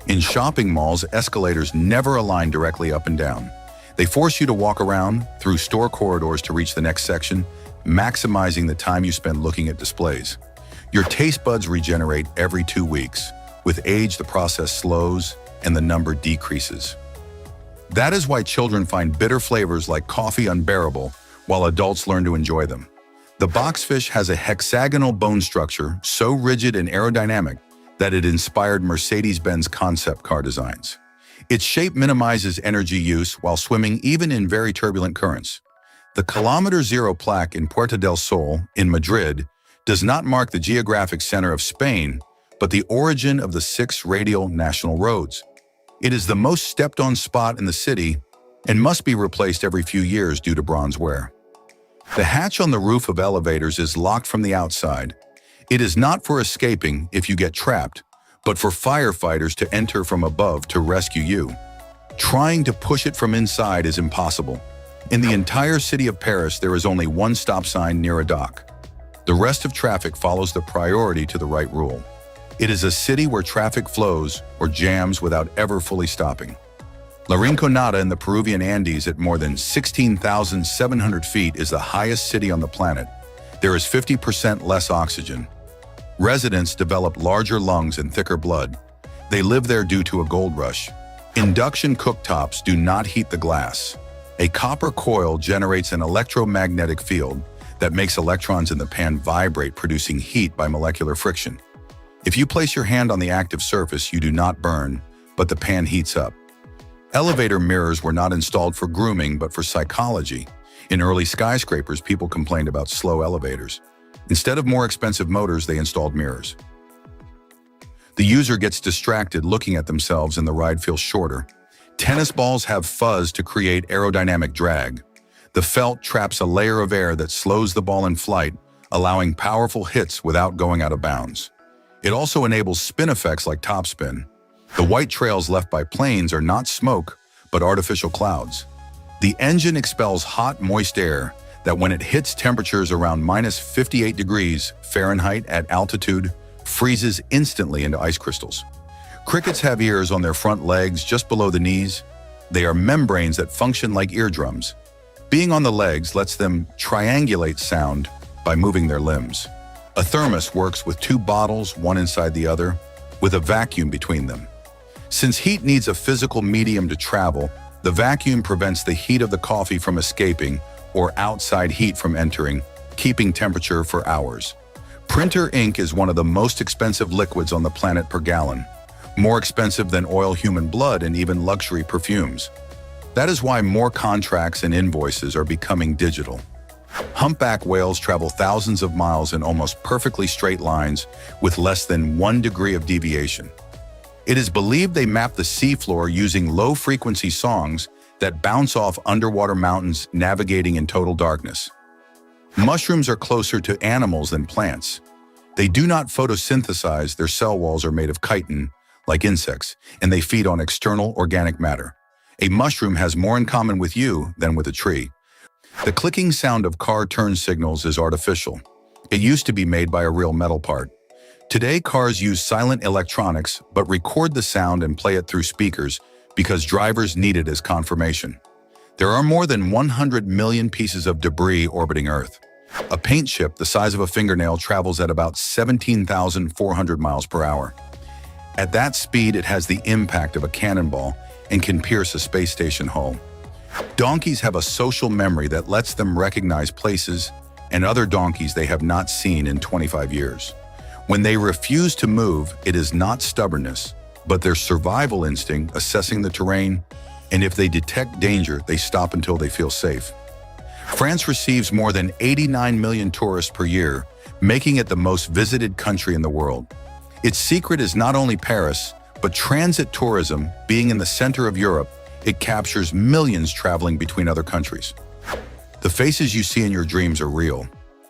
In shopping malls, escalators never align directly up and down. They force you to walk around through store corridors to reach the next section, maximizing the time you spend looking at displays. Your taste buds regenerate every 2 weeks. With age, the process slows and the number decreases. That is why children find bitter flavors like coffee unbearable, while adults learn to enjoy them. The boxfish has a hexagonal bone structure so rigid and aerodynamic that it inspired Mercedes-Benz concept car designs. Its shape minimizes energy use while swimming even in very turbulent currents. The Kilometer Zero plaque in Puerta del Sol, in Madrid, does not mark the geographic center of Spain, but the origin of the 6 radial national roads. It is the most stepped-on spot in the city and must be replaced every few years due to bronze wear. The hatch on the roof of elevators is locked from the outside. It is not for escaping if you get trapped, but for firefighters to enter from above to rescue you. Trying to push it from inside is impossible. In the entire city of Paris, there is only one stop sign near a dock. The rest of traffic follows the priority to the right rule. It is a city where traffic flows or jams without ever fully stopping. La Rinconada in the Peruvian Andes at more than 16,700 feet is the highest city on the planet. There is 50% less oxygen. Residents develop larger lungs and thicker blood. They live there due to a gold rush. Induction cooktops do not heat the glass. A copper coil generates an electromagnetic field that makes electrons in the pan vibrate, producing heat by molecular friction. If you place your hand on the active surface, you do not burn, but the pan heats up. Elevator mirrors were not installed for grooming, but for psychology. In early skyscrapers, people complained about slow elevators. Instead of more expensive motors, they installed mirrors. The user gets distracted looking at themselves and the ride feels shorter. Tennis balls have fuzz to create aerodynamic drag. The felt traps a layer of air that slows the ball in flight, allowing powerful hits without going out of bounds. It also enables spin effects like topspin. The white trails left by planes are not smoke, but artificial clouds. The engine expels hot, moist air that, when it hits temperatures around minus 58 degrees Fahrenheit at altitude, freezes instantly into ice crystals. Crickets have ears on their front legs just below the knees. They are membranes that function like eardrums. Being on the legs lets them triangulate sound by moving their limbs. A thermos works with two bottles, one inside the other, with a vacuum between them. Since heat needs a physical medium to travel, the vacuum prevents the heat of the coffee from escaping or outside heat from entering, keeping temperature for hours. Printer ink is one of the most expensive liquids on the planet per gallon, more expensive than oil, human blood, and even luxury perfumes. That is why more contracts and invoices are becoming digital. Humpback whales travel thousands of miles in almost perfectly straight lines with less than 1 degree of deviation. It is believed they map the seafloor using low-frequency songs that bounce off underwater mountains, navigating in total darkness. Mushrooms are closer to animals than plants. They do not photosynthesize, their cell walls are made of chitin, like insects, and they feed on external organic matter. A mushroom has more in common with you than with a tree. The clicking sound of car turn signals is artificial. It used to be made by a real metal part. Today, cars use silent electronics but record the sound and play it through speakers because drivers need it as confirmation. There are more than 100 million pieces of debris orbiting Earth. A paint chip the size of a fingernail travels at about 17,400 miles per hour. At that speed, it has the impact of a cannonball and can pierce a space station hull. Donkeys have a social memory that lets them recognize places and other donkeys they have not seen in 25 years. When they refuse to move, it is not stubbornness, but their survival instinct assessing the terrain, and if they detect danger, they stop until they feel safe. France receives more than 89 million tourists per year, making it the most visited country in the world. Its secret is not only Paris, but transit tourism. Being in the center of Europe, it captures millions traveling between other countries. The faces you see in your dreams are real.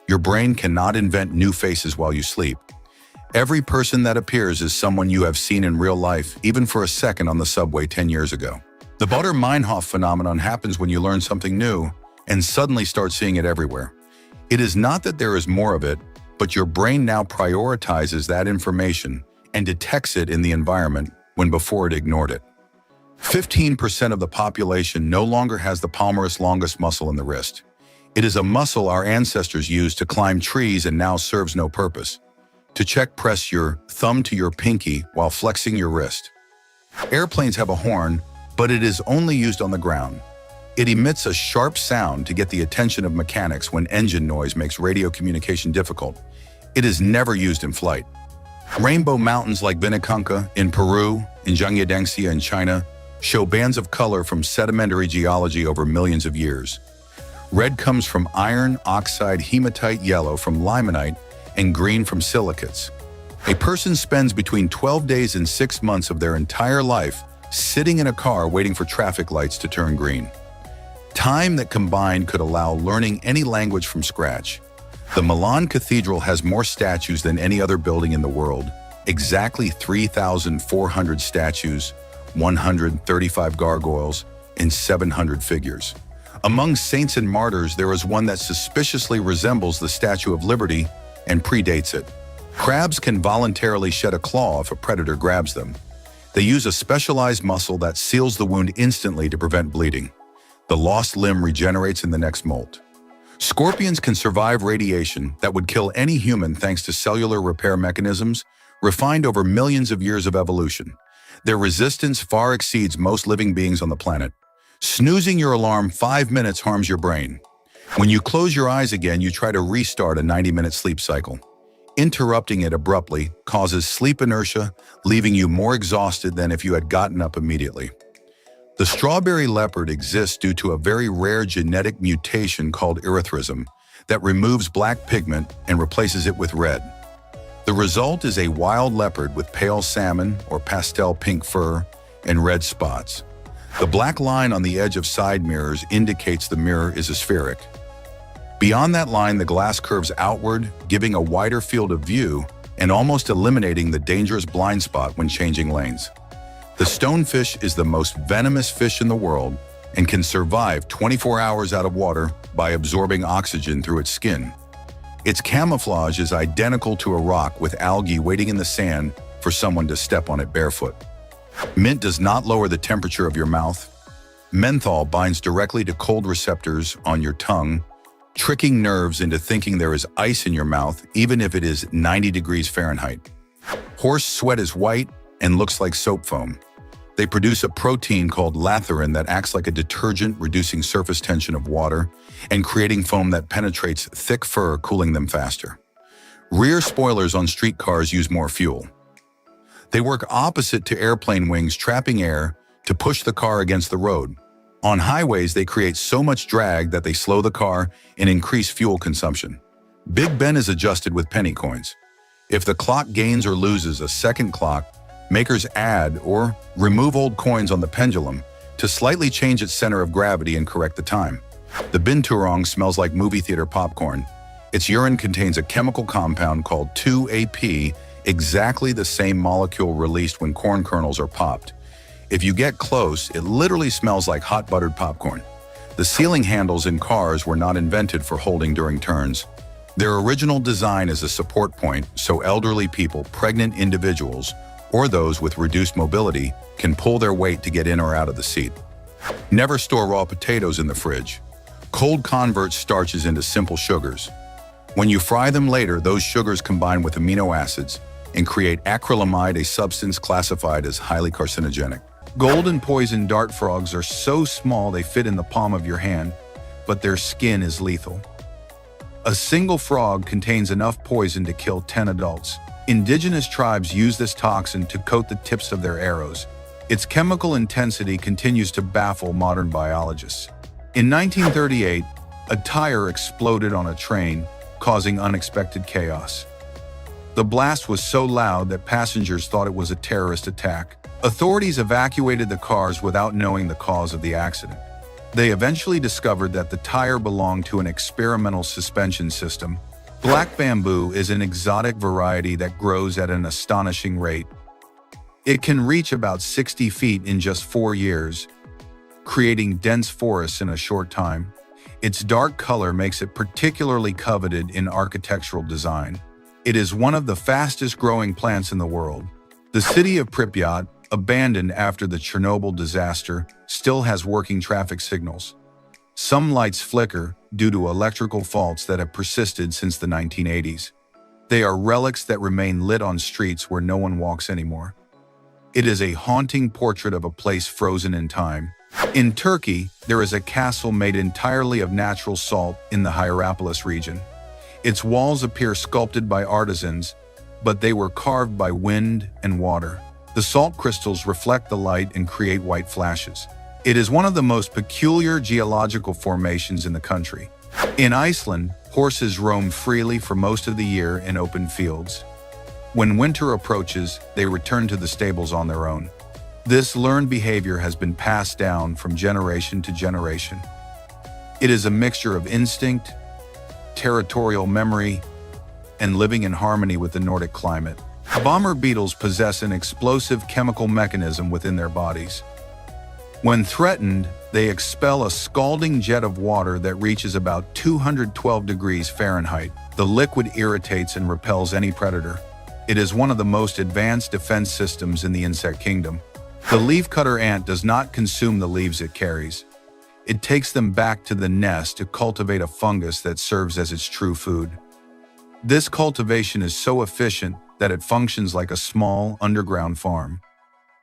Your brain cannot invent new faces while you sleep. Every person that appears is someone you have seen in real life, even for a second on the subway 10 years ago. The Bader-Meinhof phenomenon happens when you learn something new and suddenly start seeing it everywhere. It is not that there is more of it, but your brain now prioritizes that information and detects it in the environment when before it ignored it. 15% of the population no longer has the palmaris longus muscle in the wrist. It is a muscle our ancestors used to climb trees and now serves no purpose. To check, press your thumb to your pinky while flexing your wrist. Airplanes have a horn, but it is only used on the ground. It emits a sharp sound to get the attention of mechanics when engine noise makes radio communication difficult. It is never used in flight. Rainbow mountains like Vinicunca in Peru and Zhangjiadangxia in China show bands of color from sedimentary geology over millions of years. Red comes from iron oxide, hematite, yellow from limonite, and green from silicates. A person spends between 12 days and 6 months of their entire life sitting in a car waiting for traffic lights to turn green. Time that combined could allow learning any language from scratch. The Milan Cathedral has more statues than any other building in the world, exactly 3,400 statues, 135 gargoyles, and 700 figures. Among saints and martyrs, there is one that suspiciously resembles the Statue of Liberty and predates it. Crabs can voluntarily shed a claw if a predator grabs them. They use a specialized muscle that seals the wound instantly to prevent bleeding. The lost limb regenerates in the next molt. Scorpions can survive radiation that would kill any human thanks to cellular repair mechanisms refined over millions of years of evolution. Their resistance far exceeds most living beings on the planet. Snoozing your alarm 5 minutes harms your brain. When you close your eyes again, you try to restart a 90-minute sleep cycle. Interrupting it abruptly causes sleep inertia, leaving you more exhausted than if you had gotten up immediately. The strawberry leopard exists due to a very rare genetic mutation called erythrism that removes black pigment and replaces it with red. The result is a wild leopard with pale salmon or pastel pink fur and red spots. The black line on the edge of side mirrors indicates the mirror is aspheric. Beyond that line, the glass curves outward, giving a wider field of view and almost eliminating the dangerous blind spot when changing lanes. The stonefish is the most venomous fish in the world and can survive 24 hours out of water by absorbing oxygen through its skin. Its camouflage is identical to a rock with algae waiting in the sand for someone to step on it barefoot. Mint does not lower the temperature of your mouth. Menthol binds directly to cold receptors on your tongue, tricking nerves into thinking there is ice in your mouth even if it is 90 degrees Fahrenheit. Horse sweat is white and looks like soap foam. They produce a protein called lathyrin that acts like a detergent, reducing surface tension of water and creating foam that penetrates thick fur, cooling them faster. Rear spoilers on streetcars use more fuel. They work opposite to airplane wings, trapping air to push the car against the road. On highways, they create so much drag that they slow the car and increase fuel consumption. Big Ben is adjusted with penny coins. If the clock gains or loses a second clock, makers add or remove old coins on the pendulum to slightly change its center of gravity and correct the time. The binturong smells like movie theater popcorn. Its urine contains a chemical compound called 2AP, exactly the same molecule released when corn kernels are popped. If you get close, it literally smells like hot buttered popcorn. The ceiling handles in cars were not invented for holding during turns. Their original design is a support point so elderly people, pregnant individuals, or those with reduced mobility can pull their weight to get in or out of the seat. Never store raw potatoes in the fridge. Cold converts starches into simple sugars. When you fry them later, those sugars combine with amino acids and create acrylamide, a substance classified as highly carcinogenic. Golden poison dart frogs are so small they fit in the palm of your hand, but their skin is lethal. A single frog contains enough poison to kill 10 adults. Indigenous tribes use this toxin to coat the tips of their arrows. Its chemical intensity continues to baffle modern biologists. In 1938, a tire exploded on a train, causing unexpected chaos. The blast was so loud that passengers thought it was a terrorist attack. Authorities evacuated the cars without knowing the cause of the accident. They eventually discovered that the tire belonged to an experimental suspension system. Black bamboo is an exotic variety that grows at an astonishing rate. It can reach about 60 feet in just 4 years, creating dense forests in a short time. Its dark color makes it particularly coveted in architectural design. It is one of the fastest growing plants in the world. The city of Pripyat, abandoned after the Chernobyl disaster, still has working traffic signals. Some lights flicker due to electrical faults that have persisted since the 1980s. They are relics that remain lit on streets where no one walks anymore. It is a haunting portrait of a place frozen in time. In Turkey, there is a castle made entirely of natural salt in the Hierapolis region. Its walls appear sculpted by artisans, but they were carved by wind and water. The salt crystals reflect the light and create white flashes. It is one of the most peculiar geological formations in the country. In Iceland, horses roam freely for most of the year in open fields. When winter approaches, they return to the stables on their own. This learned behavior has been passed down from generation to generation. It is a mixture of instinct, territorial memory, and living in harmony with the Nordic climate. Bomber beetles possess an explosive chemical mechanism within their bodies. When threatened, they expel a scalding jet of water that reaches about 212 degrees Fahrenheit. The liquid irritates and repels any predator. It is one of the most advanced defense systems in the insect kingdom. The leafcutter ant does not consume the leaves it carries. It takes them back to the nest to cultivate a fungus that serves as its true food. This cultivation is so efficient that it functions like a small underground farm.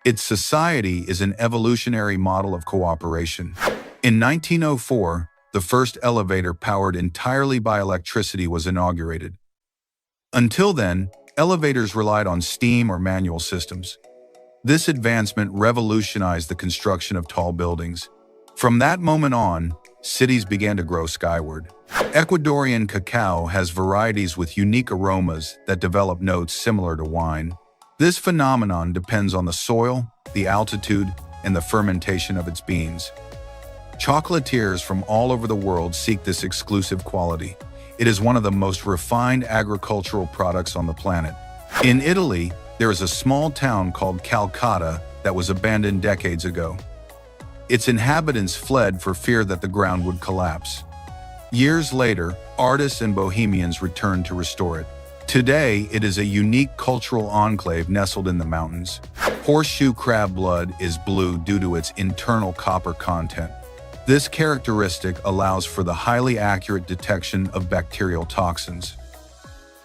Its society is an evolutionary model of cooperation. In 1904, the first elevator powered entirely by electricity was inaugurated. Until then, elevators relied on steam or manual systems. This advancement revolutionized the construction of tall buildings. From that moment on, cities began to grow skyward. Ecuadorian cacao has varieties with unique aromas that develop notes similar to wine. This phenomenon depends on the soil, the altitude, and the fermentation of its beans. Chocolatiers from all over the world seek this exclusive quality. It is one of the most refined agricultural products on the planet. In Italy, there is a small town called Calcutta that was abandoned decades ago. Its inhabitants fled for fear that the ground would collapse. Years later, artists and bohemians returned to restore it. Today, it is a unique cultural enclave nestled in the mountains. Horseshoe crab blood is blue due to its internal copper content. This characteristic allows for the highly accurate detection of bacterial toxins.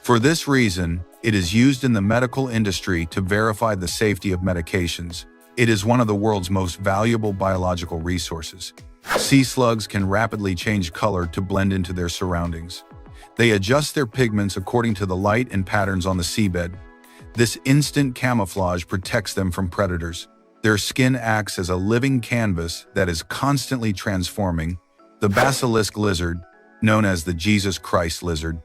For this reason, it is used in the medical industry to verify the safety of medications. It is one of the world's most valuable biological resources. Sea slugs can rapidly change color to blend into their surroundings. They adjust their pigments according to the light and patterns on the seabed. This instant camouflage protects them from predators. Their skin acts as a living canvas that is constantly transforming. The basilisk lizard, known as the Jesus Christ lizard,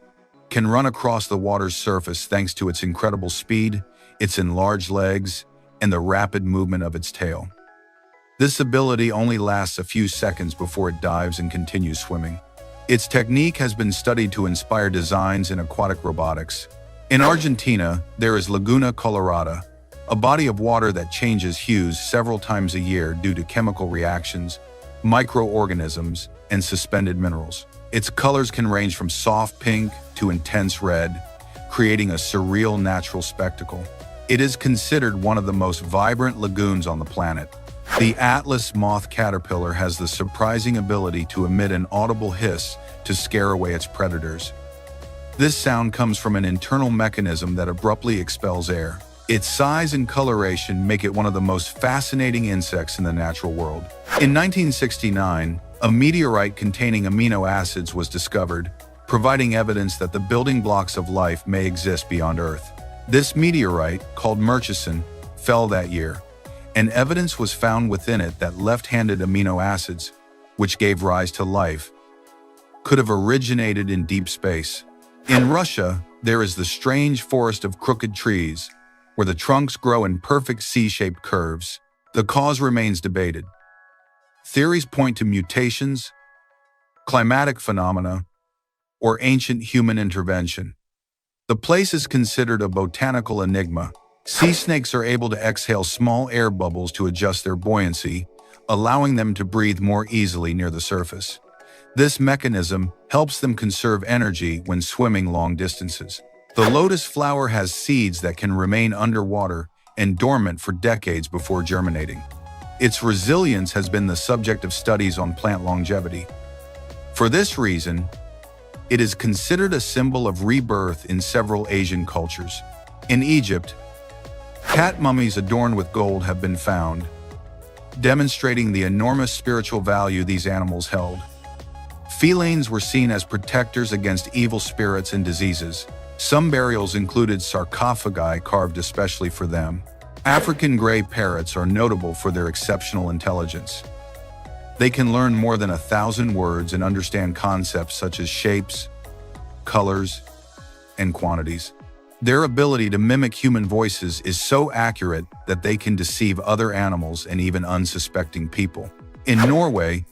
can run across the water's surface thanks to its incredible speed, its enlarged legs, and the rapid movement of its tail. This ability only lasts a few seconds before it dives and continues swimming. Its technique has been studied to inspire designs in aquatic robotics. In Argentina, there is Laguna Colorada, a body of water that changes hues several times a year due to chemical reactions, microorganisms, and suspended minerals. Its colors can range from soft pink to intense red, creating a surreal natural spectacle. It is considered one of the most vibrant lagoons on the planet. The Atlas moth caterpillar has the surprising ability to emit an audible hiss to scare away its predators. This sound comes from an internal mechanism that abruptly expels air. Its size and coloration make it one of the most fascinating insects in the natural world. In 1969, a meteorite containing amino acids was discovered, providing evidence that the building blocks of life may exist beyond Earth. This meteorite, called Murchison, fell that year, and evidence was found within it that left-handed amino acids, which gave rise to life, could have originated in deep space. In Russia, there is the strange forest of crooked trees, where the trunks grow in perfect C-shaped curves. The cause remains debated. Theories point to mutations, climatic phenomena, or ancient human intervention. The place is considered a botanical enigma. Sea snakes are able to exhale small air bubbles to adjust their buoyancy, allowing them to breathe more easily near the surface. This mechanism helps them conserve energy when swimming long distances. The lotus flower has seeds that can remain underwater and dormant for decades before germinating. Its resilience has been the subject of studies on plant longevity. For this reason, it is considered a symbol of rebirth in several Asian cultures. In Egypt, cat mummies adorned with gold have been found, demonstrating the enormous spiritual value these animals held. Felines were seen as protectors against evil spirits and diseases. Some burials included sarcophagi carved especially for them. African gray parrots are notable for their exceptional intelligence. They can learn more than 1,000 words and understand concepts such as shapes, colors, and quantities. Their ability to mimic human voices is so accurate that they can deceive other animals and even unsuspecting people. In Norway,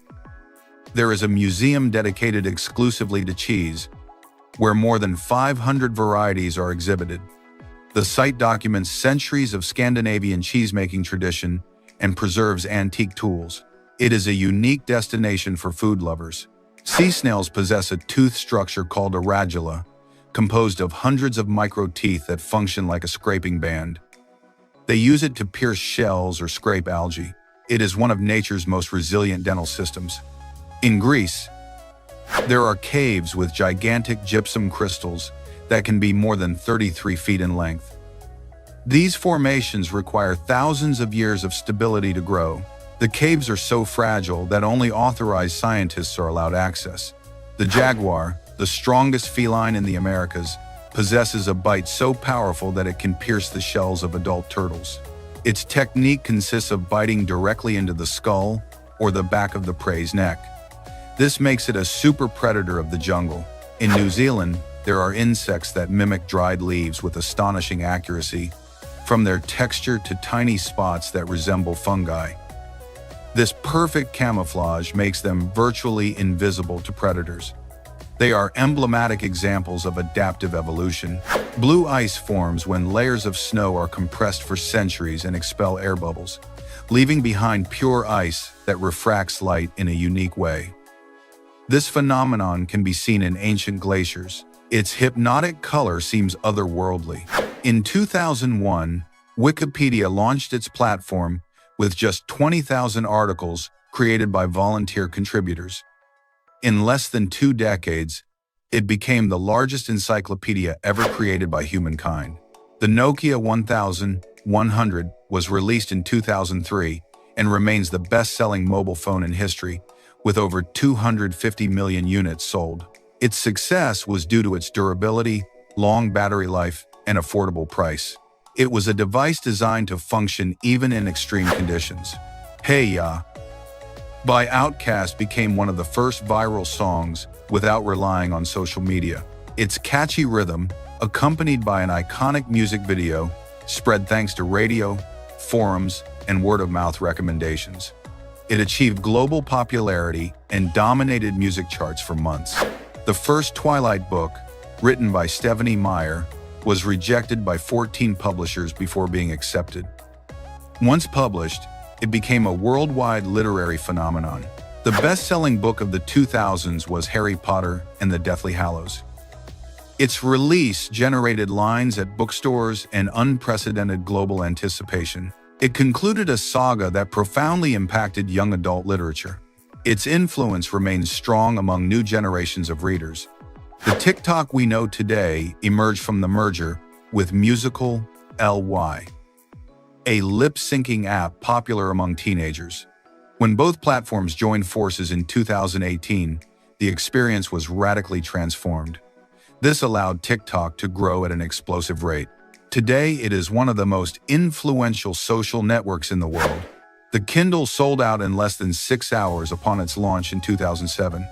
there is a museum dedicated exclusively to cheese, where more than 500 varieties are exhibited. The site documents centuries of Scandinavian cheesemaking tradition and preserves antique tools. It is a unique destination for food lovers. Sea snails possess a tooth structure called a radula, composed of hundreds of micro-teeth that function like a scraping band. They use it to pierce shells or scrape algae. It is one of nature's most resilient dental systems. In Greece, there are caves with gigantic gypsum crystals that can be more than 33 feet in length. These formations require thousands of years of stability to grow. The caves are so fragile that only authorized scientists are allowed access. The jaguar, the strongest feline in the Americas, possesses a bite so powerful that it can pierce the shells of adult turtles. Its technique consists of biting directly into the skull or the back of the prey's neck. This makes it a super predator of the jungle. In New Zealand, there are insects that mimic dried leaves with astonishing accuracy, from their texture to tiny spots that resemble fungi. This perfect camouflage makes them virtually invisible to predators. They are emblematic examples of adaptive evolution. Blue ice forms when layers of snow are compressed for centuries and expel air bubbles, leaving behind pure ice that refracts light in a unique way. This phenomenon can be seen in ancient glaciers. Its hypnotic color seems otherworldly. In 2001, Wikipedia launched its platform with just 20,000 articles created by volunteer contributors. In less than 2 decades, it became the largest encyclopedia ever created by humankind. The Nokia 1100 was released in 2003 and remains the best-selling mobile phone in history, with over 250 million units sold. Its success was due to its durability, long battery life, and affordable price. It was a device designed to function even in extreme conditions. Hey Ya by Outkast became one of the first viral songs without relying on social media. Its catchy rhythm, accompanied by an iconic music video, spread thanks to radio, forums, and word-of-mouth recommendations. It achieved global popularity and dominated music charts for months. The first Twilight book, written by Stephenie Meyer, was rejected by 14 publishers before being accepted. Once published, it became a worldwide literary phenomenon. The best-selling book of the 2000s was Harry Potter and the Deathly Hallows. Its release generated lines at bookstores and unprecedented global anticipation. It concluded a saga that profoundly impacted young adult literature. Its influence remains strong among new generations of readers. The TikTok we know today emerged from the merger with Musical.ly, a lip-syncing app popular among teenagers. When both platforms joined forces in 2018, the experience was radically transformed. This allowed TikTok to grow at an explosive rate. Today, it is one of the most influential social networks in the world. The Kindle sold out in less than 6 hours upon its launch in 2007.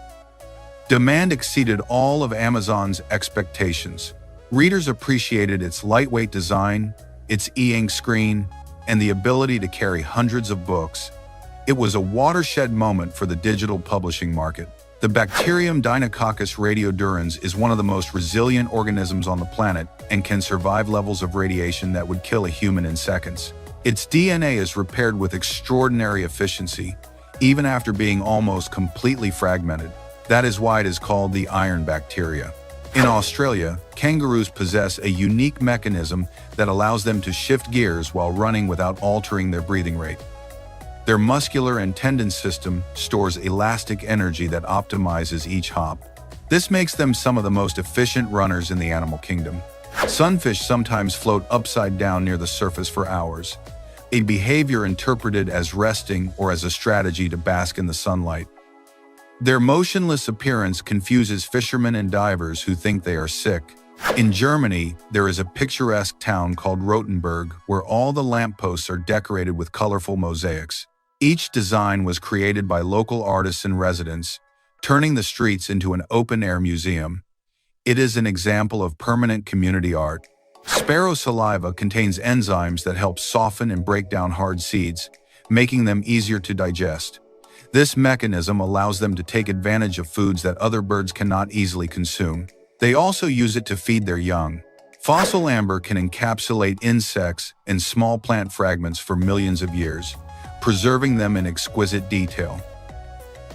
Demand exceeded all of Amazon's expectations. Readers appreciated its lightweight design, its e-ink screen, and the ability to carry hundreds of books. It was a watershed moment for the digital publishing market. The bacterium Deinococcus radiodurans is one of the most resilient organisms on the planet and can survive levels of radiation that would kill a human in seconds. Its DNA is repaired with extraordinary efficiency, even after being almost completely fragmented. That is why it is called the iron bacteria. In Australia, kangaroos possess a unique mechanism that allows them to shift gears while running without altering their breathing rate. Their muscular and tendon system stores elastic energy that optimizes each hop. This makes them some of the most efficient runners in the animal kingdom. Sunfish sometimes float upside down near the surface for hours, a behavior interpreted as resting or as a strategy to bask in the sunlight. Their motionless appearance confuses fishermen and divers who think they are sick. In Germany, there is a picturesque town called Rothenburg where all the lampposts are decorated with colorful mosaics. Each design was created by local artists and residents, turning the streets into an open-air museum. It is an example of permanent community art. Sparrow saliva contains enzymes that help soften and break down hard seeds, making them easier to digest. This mechanism allows them to take advantage of foods that other birds cannot easily consume. They also use it to feed their young. Fossil amber can encapsulate insects and small plant fragments for millions of years, preserving them in exquisite detail.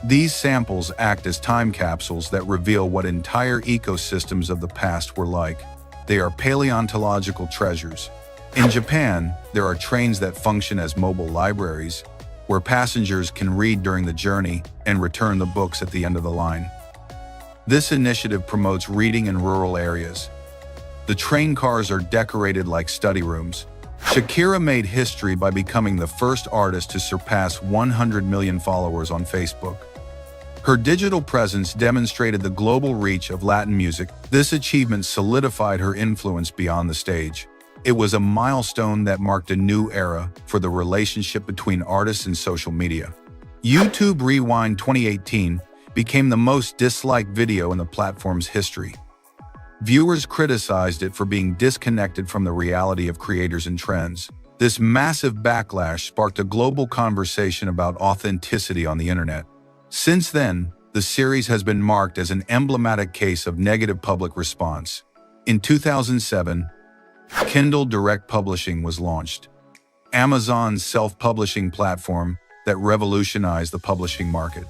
These samples act as time capsules that reveal what entire ecosystems of the past were like. They are paleontological treasures. In Japan, there are trains that function as mobile libraries, where passengers can read during the journey and return the books at the end of the line. This initiative promotes reading in rural areas. The train cars are decorated like study rooms. Shakira made history by becoming the first artist to surpass 100 million followers on Facebook. Her digital presence demonstrated the global reach of Latin music. This achievement solidified her influence beyond the stage. It was a milestone that marked a new era for the relationship between artists and social media. YouTube Rewind 2018 became the most disliked video in the platform's history. Viewers criticized it for being disconnected from the reality of creators and trends. This massive backlash sparked a global conversation about authenticity on the internet. Since then, the series has been marked as an emblematic case of negative public response. In 2007, Kindle Direct Publishing was launched, Amazon's self-publishing platform that revolutionized the publishing market.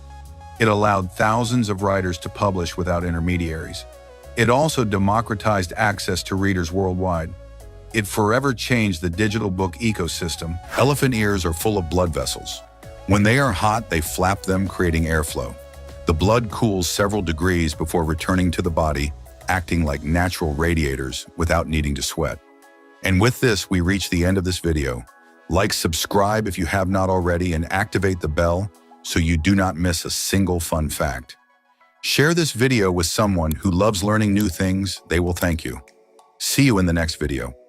It allowed thousands of writers to publish without intermediaries. It also democratized access to readers worldwide. It forever changed the digital book ecosystem. Elephant ears are full of blood vessels. When they are hot, they flap them, creating airflow. The blood cools several degrees before returning to the body, acting like natural radiators without needing to sweat. And with this, we reach the end of this video. Like, subscribe if you have not already, and activate the bell so you do not miss a single fun fact. Share this video with someone who loves learning new things. They will thank you. See you in the next video.